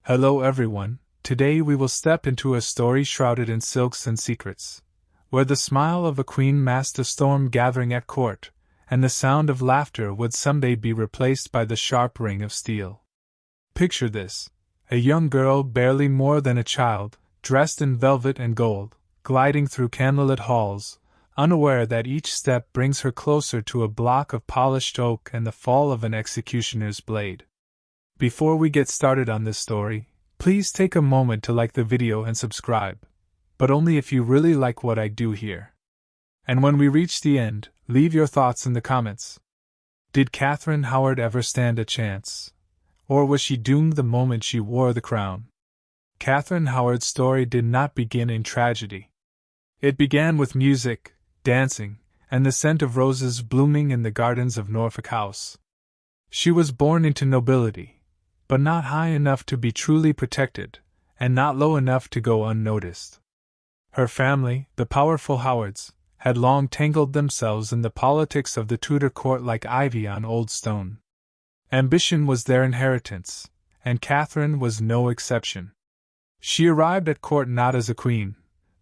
Hello everyone, today we will step into a story shrouded in silks and secrets, where the smile of a queen masked a storm gathering at court, and the sound of laughter would someday be replaced by the sharp ring of steel. Picture this: a young girl barely more than a child, dressed in velvet and gold, gliding through candlelit halls, unaware that each step brings her closer to a block of polished oak and the fall of an executioner's blade. Before we get started on this story, please take a moment to like the video and subscribe, but only if you really like what I do here. And when we reach the end, leave your thoughts in the comments. Did Catherine Howard ever stand a chance? Or was she doomed the moment she wore the crown? Catherine Howard's story did not begin in tragedy. It began with music, dancing, and the scent of roses blooming in the gardens of Norfolk House. She was born into nobility, but not high enough to be truly protected, and not low enough to go unnoticed. Her family, the powerful Howards, had long tangled themselves in the politics of the Tudor court like ivy on old stone. Ambition was their inheritance, and Catherine was no exception. She arrived at court not as a queen,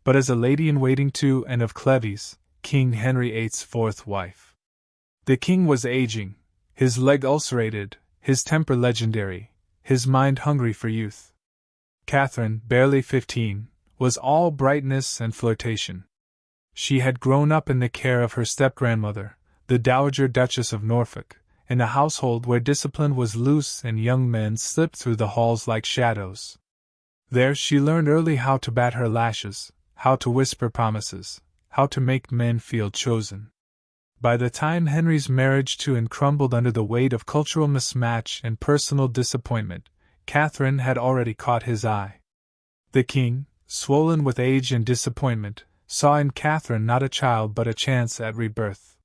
but as a lady-in-waiting to and of Cleves, King Henry VIII's fourth wife. The king was aging, his leg ulcerated, his temper legendary, his mind hungry for youth. Catherine, barely 15, was all brightness and flirtation. She had grown up in the care of her step-grandmother, the Dowager Duchess of Norfolk, in a household where discipline was loose and young men slipped through the halls like shadows. There she learned early how to bat her lashes, how to whisper promises, how to make men feel chosen. By the time Henry's marriage to Anne crumbled under the weight of cultural mismatch and personal disappointment, Catherine had already caught his eye. The king, swollen with age and disappointment, saw in Catherine not a child but a chance at rebirth.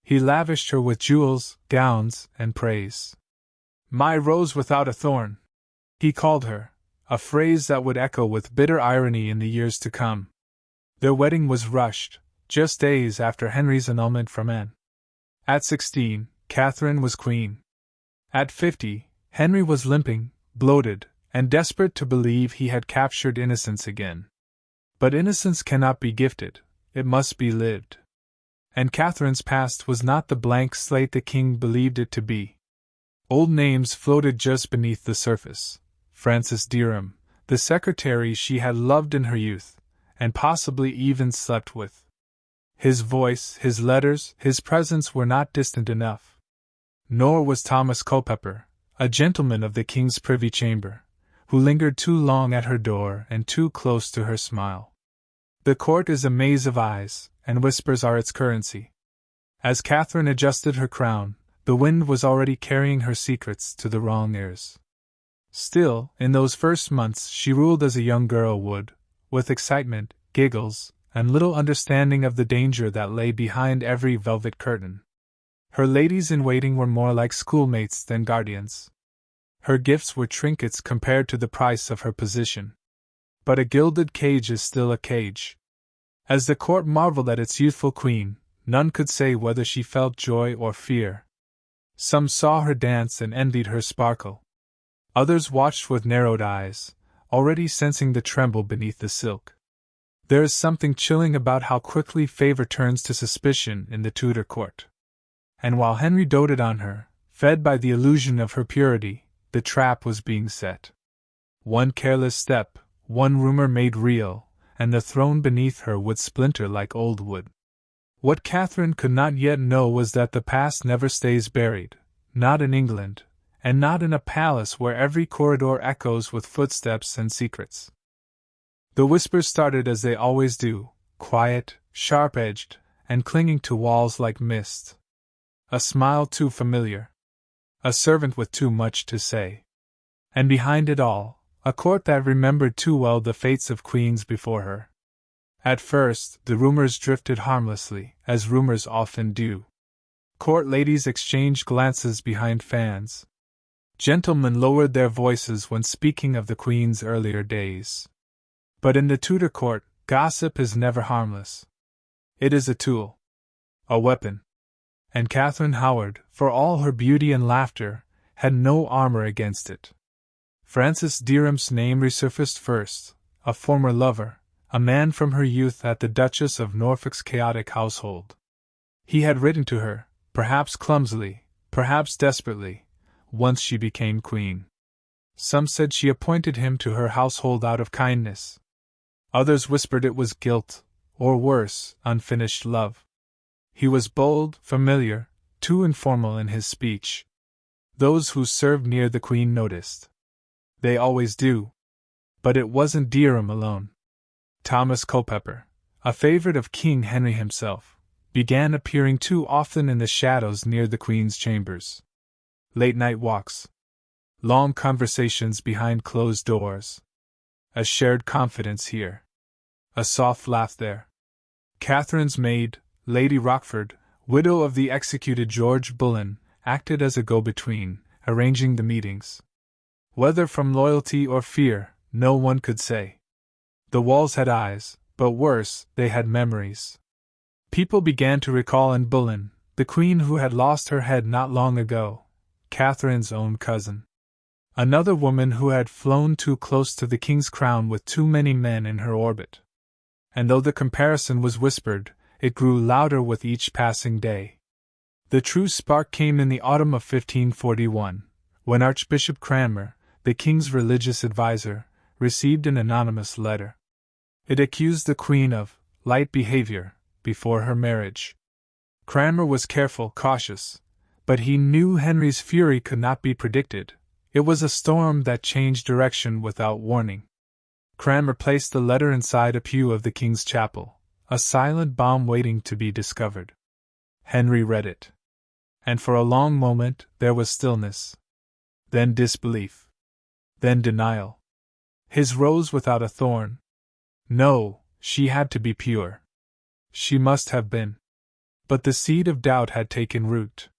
He lavished her with jewels, gowns, and praise. "My rose without a thorn," he called her, a phrase that would echo with bitter irony in the years to come. Their wedding was rushed, just days after Henry's annulment from Anne. At 16, Catherine was queen. At 50, Henry was limping, bloated, and desperate to believe he had captured innocence again. But innocence cannot be gifted, it must be lived. And Catherine's past was not the blank slate the king believed it to be. Old names floated just beneath the surface: Francis Dereham, the secretary she had loved in her youth, and possibly even slept with. His voice, his letters, his presence were not distant enough. Nor was Thomas Culpeper, a gentleman of the king's privy chamber, who lingered too long at her door and too close to her smile. The court is a maze of eyes, and whispers are its currency. As Catherine adjusted her crown, the wind was already carrying her secrets to the wrong ears. Still, in those first months she ruled as a young girl would, with excitement, giggles, and little understanding of the danger that lay behind every velvet curtain. Her ladies-in-waiting were more like schoolmates than guardians. Her gifts were trinkets compared to the price of her position. But a gilded cage is still a cage. As the court marveled at its youthful queen, none could say whether she felt joy or fear. Some saw her dance and envied her sparkle. Others watched with narrowed eyes, already sensing the tremble beneath the silk. There is something chilling about how quickly favor turns to suspicion in the Tudor court. And while Henry doted on her, fed by the illusion of her purity, the trap was being set. One careless step, one rumor made real, and the throne beneath her would splinter like old wood. What Catherine could not yet know was that the past never stays buried, not in England, and not in a palace where every corridor echoes with footsteps and secrets. The whispers started as they always do, quiet, sharp-edged, and clinging to walls like mist. A smile too familiar. A servant with too much to say. And behind it all, a court that remembered too well the fates of queens before her. At first, the rumors drifted harmlessly, as rumors often do. Court ladies exchanged glances behind fans. Gentlemen lowered their voices when speaking of the queen's earlier days. But in the Tudor court, gossip is never harmless. It is a tool. A weapon. And Catherine Howard, for all her beauty and laughter, had no armor against it. Francis Derham's name resurfaced first, a former lover, a man from her youth at the Duchess of Norfolk's chaotic household. He had written to her, perhaps clumsily, perhaps desperately, once she became queen. Some said she appointed him to her household out of kindness. Others whispered it was guilt, or worse, unfinished love. He was bold, familiar, too informal in his speech. Those who served near the queen noticed. They always do. But it wasn't Derham alone. Thomas Culpeper, a favorite of King Henry himself, began appearing too often in the shadows near the Queen's chambers. Late-night walks. Long conversations behind closed doors. A shared confidence here. A soft laugh there. Catherine's maid, Lady Rochford, widow of the executed George Bullen, acted as a go-between, arranging the meetings. Whether from loyalty or fear, no one could say. The walls had eyes, but worse, they had memories. People began to recall Anne Bullen, the queen who had lost her head not long ago, Catherine's own cousin. Another woman who had flown too close to the king's crown with too many men in her orbit. And though the comparison was whispered, it grew louder with each passing day. The true spark came in the autumn of 1541, when Archbishop Cranmer, the king's religious adviser, received an anonymous letter. It accused the queen of light behavior before her marriage. Cranmer was careful, cautious, but he knew Henry's fury could not be predicted. It was a storm that changed direction without warning. Cranmer placed the letter inside a pew of the king's chapel, a silent bomb waiting to be discovered. Henry read it. And for a long moment there was stillness. Then disbelief. Then denial. His rose without a thorn. No, she had to be pure. She must have been. But the seed of doubt had taken root.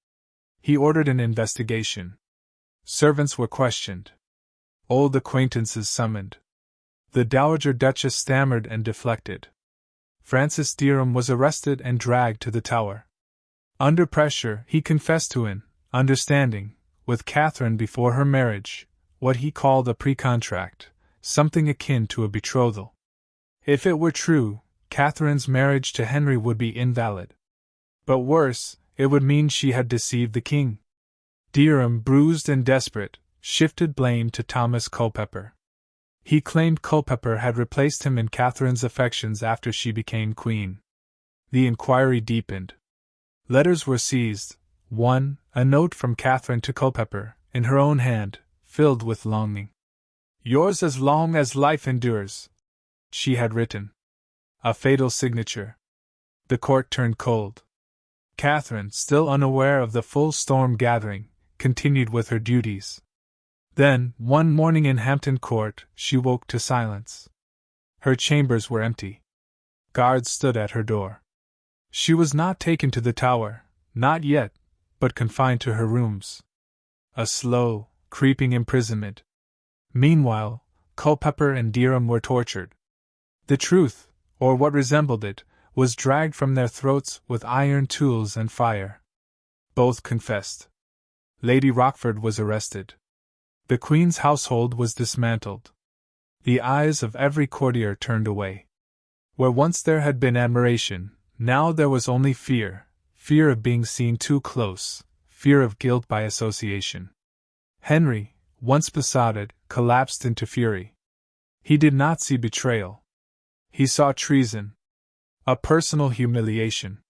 He ordered an investigation. Servants were questioned. Old acquaintances summoned. The Dowager Duchess stammered and deflected. Francis Derham was arrested and dragged to the Tower. Under pressure, he confessed to an understanding with Catherine before her marriage, what he called a pre-contract, something akin to a betrothal. If it were true, Catherine's marriage to Henry would be invalid. But worse, it would mean she had deceived the king. Derham, bruised and desperate, shifted blame to Thomas Culpeper. He claimed Culpeper had replaced him in Catherine's affections after she became queen. The inquiry deepened. Letters were seized. One, a note from Catherine to Culpeper, in her own hand, filled with longing. "Yours as long as life endures," she had written. A fatal signature. The court turned cold. Catherine, still unaware of the full storm gathering, continued with her duties. Then, one morning in Hampton Court, she woke to silence. Her chambers were empty. Guards stood at her door. She was not taken to the Tower, not yet, but confined to her rooms. A slow, creeping imprisonment. Meanwhile, Culpeper and Derham were tortured. The truth, or what resembled it, was dragged from their throats with iron tools and fire. Both confessed. Lady Rochford was arrested. The Queen's household was dismantled. The eyes of every courtier turned away. Where once there had been admiration, now there was only fear, fear of being seen too close, fear of guilt by association. Henry, once besotted, collapsed into fury. He did not see betrayal. He saw treason. A personal humiliation.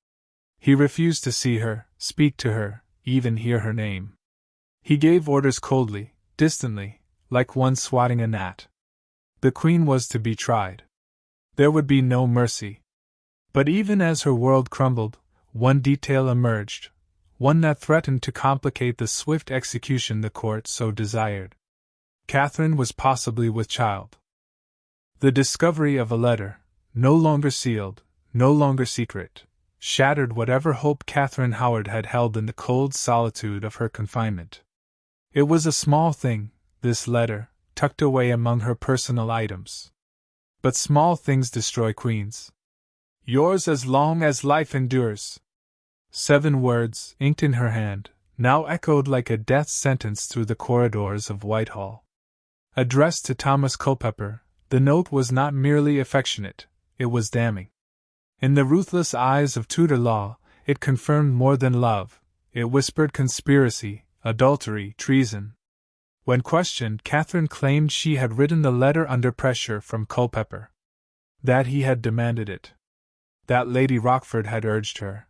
He refused to see her, speak to her, even hear her name. He gave orders coldly, distantly, like one swatting a gnat. The Queen was to be tried. There would be no mercy. But even as her world crumbled, one detail emerged, one that threatened to complicate the swift execution the court so desired. Catherine was possibly with child. The discovery of a letter, no longer sealed, no longer secret, shattered whatever hope Catherine Howard had held in the cold solitude of her confinement. It was a small thing, this letter, tucked away among her personal items. But small things destroy queens. "Yours as long as life endures." 7 words, inked in her hand, now echoed like a death sentence through the corridors of Whitehall. Addressed to Thomas Culpeper, the note was not merely affectionate, it was damning. In the ruthless eyes of Tudor law, it confirmed more than love, it whispered conspiracy, adultery, treason. When questioned, Catherine claimed she had written the letter under pressure from Culpeper. That he had demanded it. That Lady Rochford had urged her.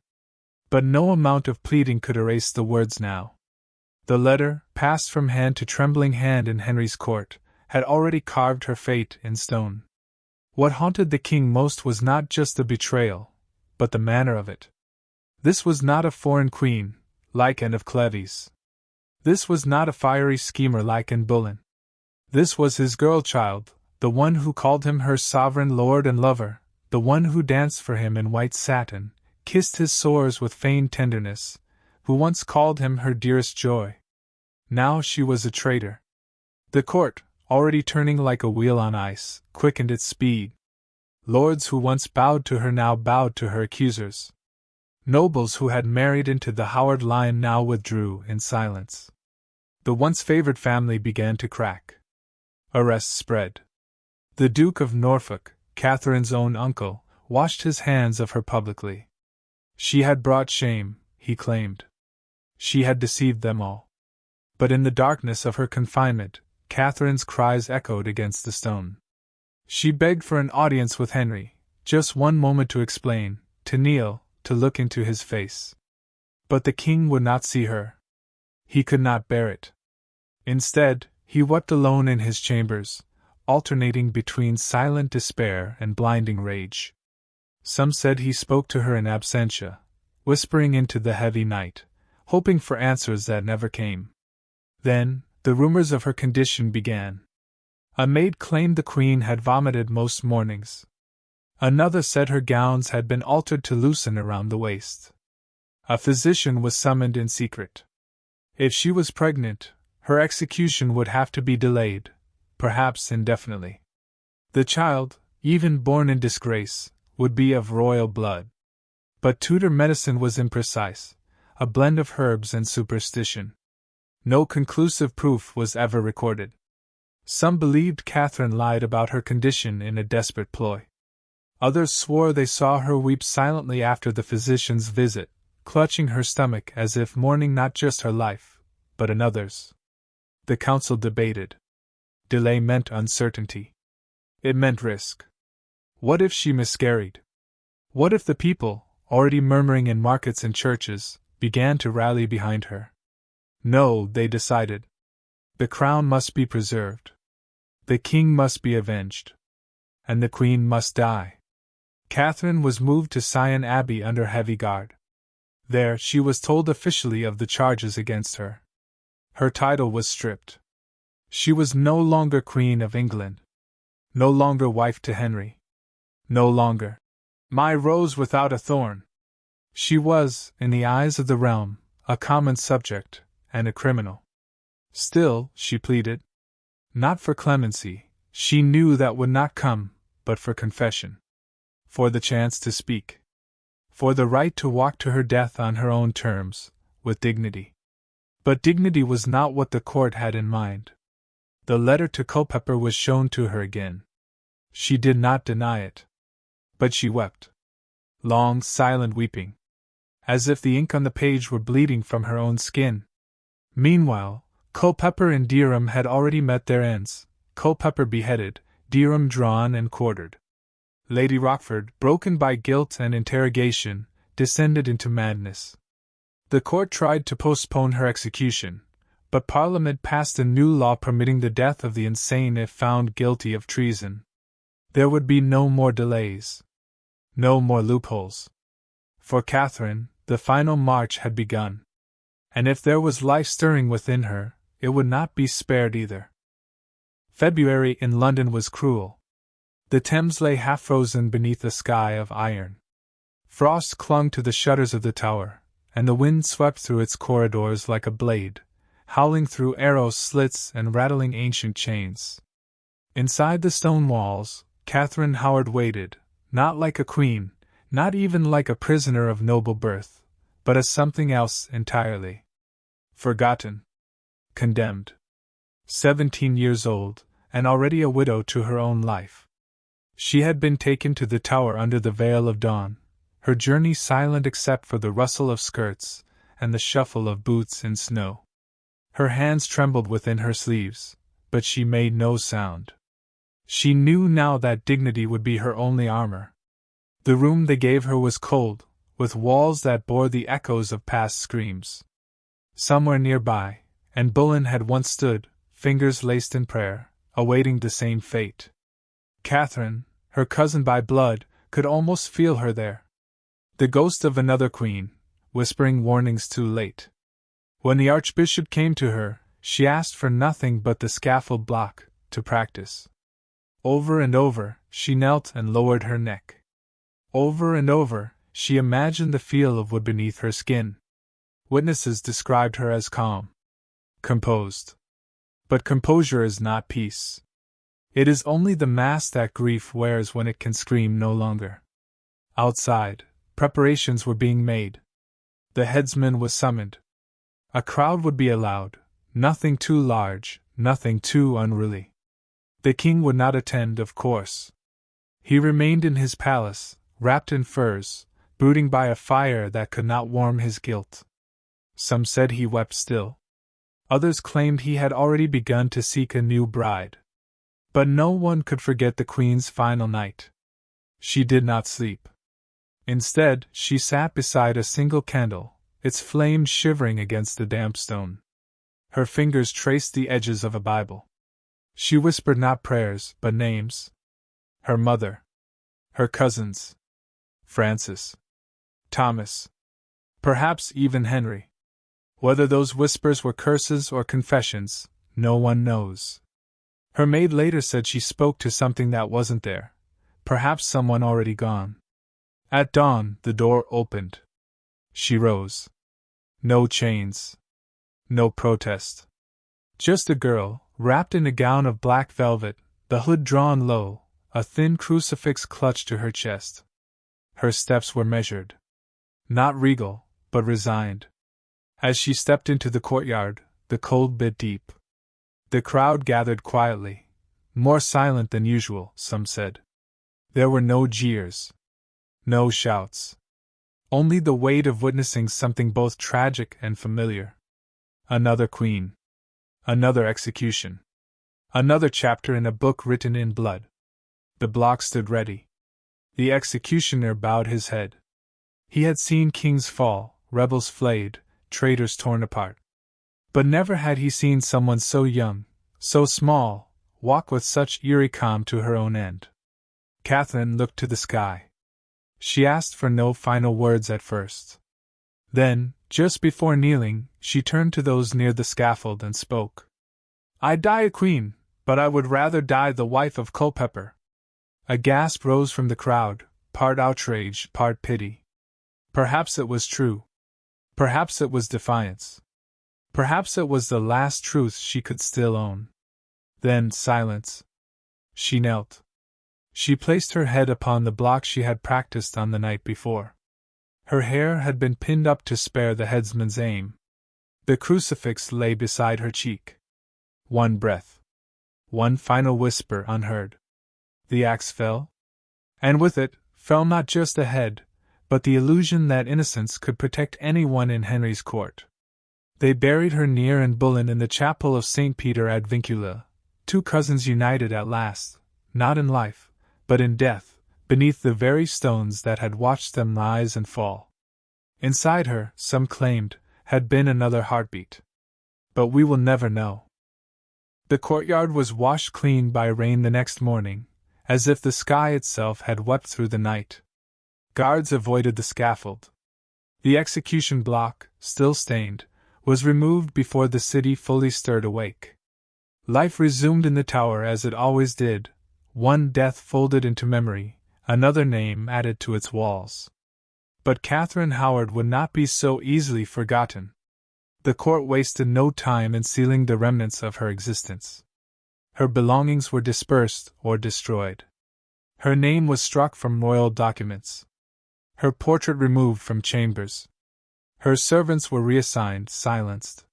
But no amount of pleading could erase the words now. The letter, passed from hand to trembling hand in Henry's court, had already carved her fate in stone. What haunted the king most was not just the betrayal, but the manner of it. This was not a foreign queen, like Anne of Cleves. This was not a fiery schemer like Anne Boleyn. This was his girl child, the one who called him her sovereign lord and lover, the one who danced for him in white satin, kissed his sores with feigned tenderness, who once called him her dearest joy. Now she was a traitor. The court, already turning like a wheel on ice, quickened its speed. Lords who once bowed to her now bowed to her accusers. Nobles who had married into the Howard line now withdrew in silence. The once favored family began to crack. Arrests spread. The Duke of Norfolk, Catherine's own uncle, washed his hands of her publicly. She had brought shame, he claimed. She had deceived them all. But in the darkness of her confinement, Catherine's cries echoed against the stone. She begged for an audience with Henry, just one moment to explain, to kneel, to look into his face. But the king would not see her. He could not bear it. Instead, he wept alone in his chambers, alternating between silent despair and blinding rage. Some said he spoke to her in absentia, whispering into the heavy night, hoping for answers that never came. Then, the rumors of her condition began. A maid claimed the queen had vomited most mornings. Another said her gowns had been altered to loosen around the waist. A physician was summoned in secret. If she was pregnant, her execution would have to be delayed, perhaps indefinitely. The child, even born in disgrace, would be of royal blood. But Tudor medicine was imprecise, a blend of herbs and superstition. No conclusive proof was ever recorded. Some believed Catherine lied about her condition in a desperate ploy. Others swore they saw her weep silently after the physician's visit, clutching her stomach as if mourning not just her life, but another's. The council debated. Delay meant uncertainty. It meant risk. What if she miscarried? What if the people, already murmuring in markets and churches, began to rally behind her? No, they decided. The crown must be preserved. The king must be avenged. And the queen must die. Catherine was moved to Sion Abbey under heavy guard. There she was told officially of the charges against her. Her title was stripped. She was no longer Queen of England. No longer wife to Henry. No longer my rose without a thorn. She was, in the eyes of the realm, a common subject, and a criminal. Still, she pleaded. Not for clemency, she knew that would not come, but for confession. For the chance to speak. For the right to walk to her death on her own terms, with dignity. But dignity was not what the court had in mind. The letter to Culpeper was shown to her again. She did not deny it. But she wept. Long, silent weeping. As if the ink on the page were bleeding from her own skin. Meanwhile, Culpeper and Derham had already met their ends, Culpeper beheaded, Derham drawn and quartered. Lady Rochford, broken by guilt and interrogation, descended into madness. The court tried to postpone her execution, but Parliament passed a new law permitting the death of the insane if found guilty of treason. There would be no more delays. No more loopholes. For Catherine, the final march had begun. And if there was life stirring within her, it would not be spared either. February in London was cruel. The Thames lay half-frozen beneath a sky of iron. Frost clung to the shutters of the tower, and the wind swept through its corridors like a blade, howling through arrow slits and rattling ancient chains. Inside the stone walls, Catherine Howard waited, not like a queen, not even like a prisoner of noble birth, but as something else entirely. Forgotten. Condemned. 17 years old, and already a widow to her own life. She had been taken to the tower under the veil of dawn, her journey silent except for the rustle of skirts and the shuffle of boots in snow. Her hands trembled within her sleeves, but she made no sound. She knew now that dignity would be her only armor. The room they gave her was cold, with walls that bore the echoes of past screams. Somewhere nearby, and Bullen had once stood, fingers laced in prayer, awaiting the same fate. Catherine, her cousin by blood, could almost feel her there. The ghost of another queen, whispering warnings too late. When the archbishop came to her, she asked for nothing but the scaffold block, to practice. Over and over, she knelt and lowered her neck. Over and over, she imagined the feel of wood beneath her skin. Witnesses described her as calm, composed. But composure is not peace. It is only the mask that grief wears when it can scream no longer. Outside, preparations were being made. The headsman was summoned. A crowd would be allowed, nothing too large, nothing too unruly. The king would not attend, of course. He remained in his palace, wrapped in furs, brooding by a fire that could not warm his guilt. Some said he wept still. Others claimed he had already begun to seek a new bride. But no one could forget the queen's final night. She did not sleep. Instead, she sat beside a single candle, its flame shivering against the damp stone. Her fingers traced the edges of a Bible. She whispered not prayers, but names. Her mother. Her cousins. Francis. Thomas. Perhaps even Henry. Whether those whispers were curses or confessions, no one knows. Her maid later said she spoke to something that wasn't there, perhaps someone already gone. At dawn, the door opened. She rose. No chains. No protest. Just a girl, wrapped in a gown of black velvet, the hood drawn low, a thin crucifix clutched to her chest. Her steps were measured. Not regal, but resigned. As she stepped into the courtyard, the cold bit deep. The crowd gathered quietly, more silent than usual, some said. There were no jeers. No shouts. Only the weight of witnessing something both tragic and familiar. Another queen. Another execution. Another chapter in a book written in blood. The block stood ready. The executioner bowed his head. He had seen kings fall, rebels flayed, traitors torn apart. But never had he seen someone so young, so small, walk with such eerie calm to her own end. Catherine looked to the sky. She asked for no final words at first. Then, just before kneeling, she turned to those near the scaffold and spoke. "I die a queen, but I would rather die the wife of Culpeper." A gasp rose from the crowd, part outrage, part pity. Perhaps it was true. Perhaps it was defiance. Perhaps it was the last truth she could still own. Then silence. She knelt. She placed her head upon the block she had practiced on the night before. Her hair had been pinned up to spare the headsman's aim. The crucifix lay beside her cheek. One breath. One final whisper unheard. The axe fell. And with it, fell not just the head, but the illusion that innocence could protect anyone in Henry's court. They buried her near and Bullen in the chapel of St. Peter ad Vincula, two cousins united at last, not in life, but in death, beneath the very stones that had watched them rise and fall. Inside her, some claimed, had been another heartbeat. But we will never know. The courtyard was washed clean by rain the next morning, as if the sky itself had wept through the night. Guards avoided the scaffold. The execution block, still stained, was removed before the city fully stirred awake. Life resumed in the tower as it always did, one death folded into memory, another name added to its walls. But Catherine Howard would not be so easily forgotten. The court wasted no time in sealing the remnants of her existence. Her belongings were dispersed or destroyed. Her name was struck from royal documents. Her portrait removed from chambers. Her servants were reassigned, silenced.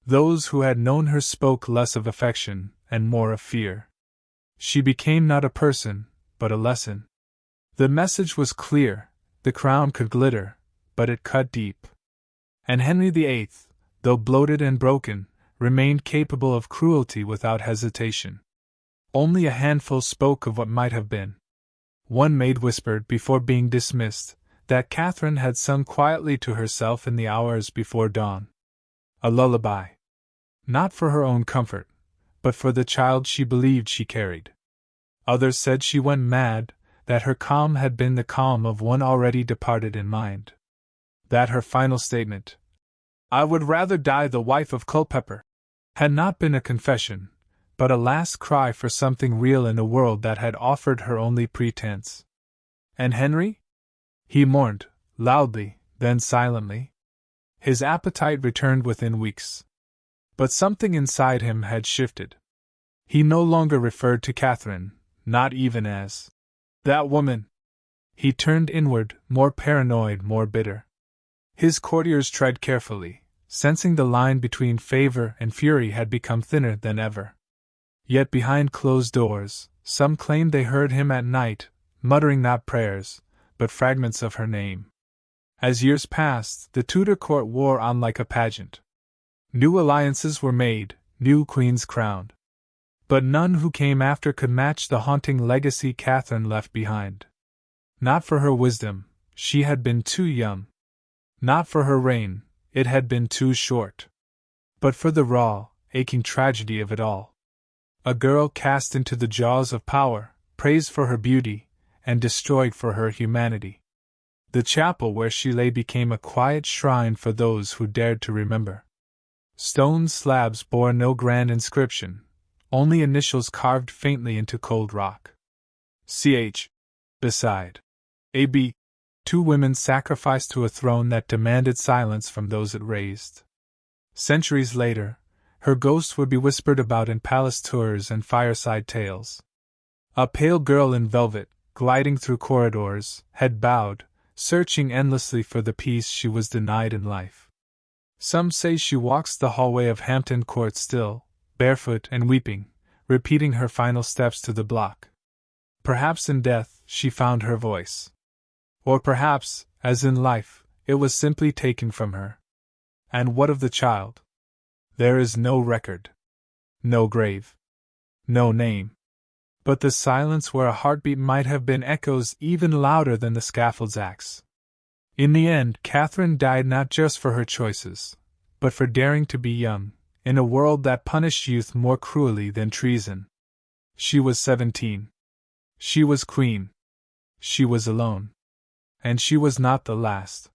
Those who had known her spoke less of affection and more of fear. She became not a person, but a lesson. The message was clear: the crown could glitter, but it cut deep. And Henry VIII, though bloated and broken, remained capable of cruelty without hesitation. Only a handful spoke of what might have been. One maid whispered, before being dismissed, that Catherine had sung quietly to herself in the hours before dawn. A lullaby. Not for her own comfort, but for the child she believed she carried. Others said she went mad, that her calm had been the calm of one already departed in mind. That her final statement, "I would rather die the wife of Culpeper," had not been a confession, but a last cry for something real in a world that had offered her only pretense. And Henry? He mourned, loudly, then silently. His appetite returned within weeks. But something inside him had shifted. He no longer referred to Catherine, not even as that woman. He turned inward, more paranoid, more bitter. His courtiers tread carefully, sensing the line between favor and fury had become thinner than ever. Yet behind closed doors, some claimed they heard him at night, muttering not prayers, but fragments of her name. As years passed, the Tudor court wore on like a pageant. New alliances were made, new queens crowned. But none who came after could match the haunting legacy Catherine left behind. Not for her wisdom, she had been too young. Not for her reign, it had been too short. But for the raw, aching tragedy of it all. A girl cast into the jaws of power, praised for her beauty, and destroyed for her humanity. The chapel where she lay became a quiet shrine for those who dared to remember. Stone slabs bore no grand inscription, only initials carved faintly into cold rock. Ch. Beside. A.B. Two women sacrificed to a throne that demanded silence from those it raised. Centuries later, her ghost would be whispered about in palace tours and fireside tales. A pale girl in velvet, gliding through corridors, head bowed, searching endlessly for the peace she was denied in life. Some say she walks the hallway of Hampton Court still, barefoot and weeping, repeating her final steps to the block. Perhaps in death she found her voice. Or perhaps, as in life, it was simply taken from her. And what of the child? There is no record. No grave. No name. But the silence where a heartbeat might have been echoes even louder than the scaffold's axe. In the end, Catherine died not just for her choices, but for daring to be young, in a world that punished youth more cruelly than treason. She was 17. She was queen. She was alone. And she was not the last.